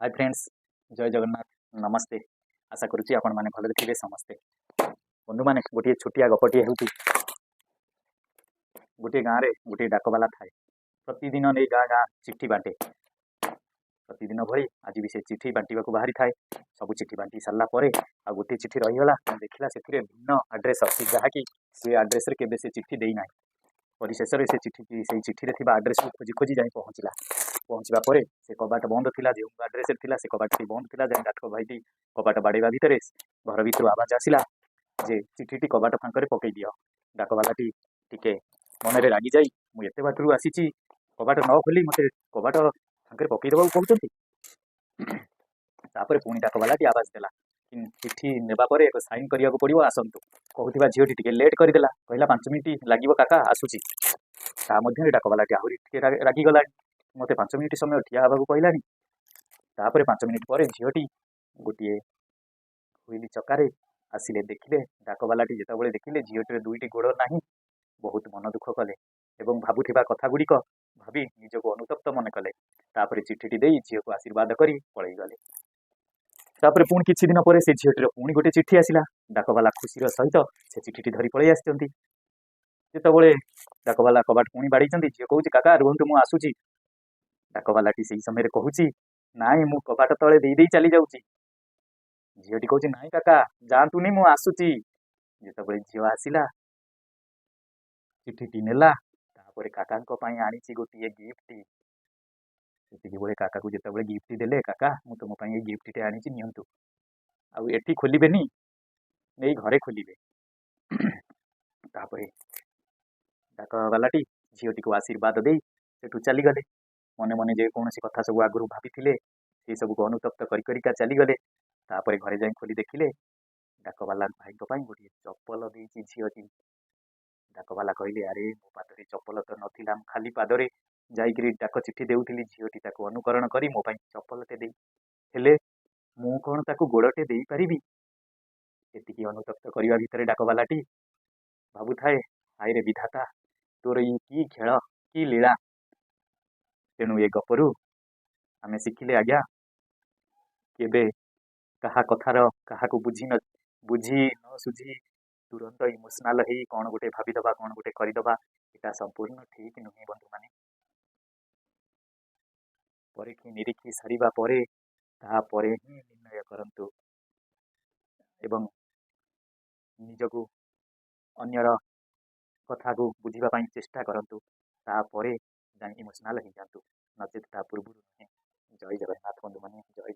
Hi friends, जय जगन्नाथ। नमस्ते। आशा करुच्ची आपण मैंने भले थे समस्ते। बंधु मैंने गोटे छोटिया गपटे हूँ गोटे गाँव में गोटे डाकबाला थाए। प्रतिदिन नहीं गाँ गाँ चिट्ठी बांटे। प्रतिदिन भली आज भी से चिट्ठी बांटा बाहरी थाए। सब चिट्ठी बांटी सारा आ गोटे चिट्ठी रहीगला देखला से भिन्न आड्रेस अच्छी जहाँकि से आड्रेस केबे से चिट्ठी देना। परिशेष से चिट्ठी से चिट्ठी रे आड्रेस को खोजी खोजी जाए पहुँचला। पहुँचा पर से कबाट बंद था जो आड्रेस थी से कबाट बंद था। डाक भाई कबाट बाड़ेवा भितर घर भर आवाज आसला जे चिट्ठी कबाट फांक पकई दि। डाकबालाटी टिके मन में रागी जाई मुझे बाटर आसी कबाट न खोली मत कबाट फांक पकईदे कहते। पुणी डाकबालाटी आवाज देला चिट्ठी नेबापर एक साइन करने को पड़ो आसतु कहूबा झीटी टे लेट करदेला कहला 5 मिनिट लगे काका आसूची। डाकबालाटी आहरी रागिगला मत 5 मिनिट समय ठिया हाँ कहलानी। 5 मिनिट पर झीटी गोटे हुईली चकार आसिले देखिले डाकबालाटी जिते देखिले झीटर दुईटी गोड़ ना बहुत मन दुख कले और भावुवा कथा गुड़िक भावी निजक अनुतप्त मन कले। चिट्ठी दे झील को आशीर्वाद कर पलि गले। पुणी किछि दिन पर से झीटर पुणी गोटे चिट्ठी आसला। डाकबाला खुशी सहित से चिट्ठी धरी पलि आसते। जिते डाकबाला कबाट पुणी बाड़ी झील कहूँ काका रुहतु मु आसूची। डाकबालाटी से समय कहूँ नाई मु कबाट तले दे चली जाऊँगी। झीटी कहूँ नाई काका जातुनी मु आसूची। जिते झील आसला चिट्ठी नेला काका आनी गोटे गिफ्ट। से काका को जिते गिफ्ट देले काका मु तुम गिफ्ट टे आनी नियंतु आठी खोलबे नहीं घरे खोलबे। डाकबालाटी झीटी को आशीर्वाद दे सेठू चली गले। मन मन जेकोसी कथा सब आगु भाभी से सब को अनुतप्त कर चलीगले। घरे जाए खोली देखिले डाकबाला भाई गोटे चप्पल देती झीटी। डाकबाला कहले अरे मो पादे चप्पल तो नाला खाली पादरे जाकि डाक चिट्ठी देउथिली। झीटी अनुकरण कर मो चप्पलटे दे मु कौन ताकू गोड़टे दे पारि। एति अनुतप्त करने भितर डाकबालाटी भावु थाए हाय रे विधाता तोर ये कि खेल कि लीला। तेणु ये गपरु आमे शिखिले आज्ञा केबे कहा कथार क्या बुझी न सुझी तुरंत इमोशनाल ही कौन गोटे भावीदबा कौन गोटे करदबा यहाँ संपूर्ण ठीक नुहे। बंधु माने परीक्षी निरीक्षी सारिबा परे तापरे ही निर्णय करंतु एवं निजको अन्यर कथा को बुझापी चेष्टा करंतु तापरे इमोशनाल हो जातु नचेत पूर्व नुहे। जय जगन्नाथ बंधु माने।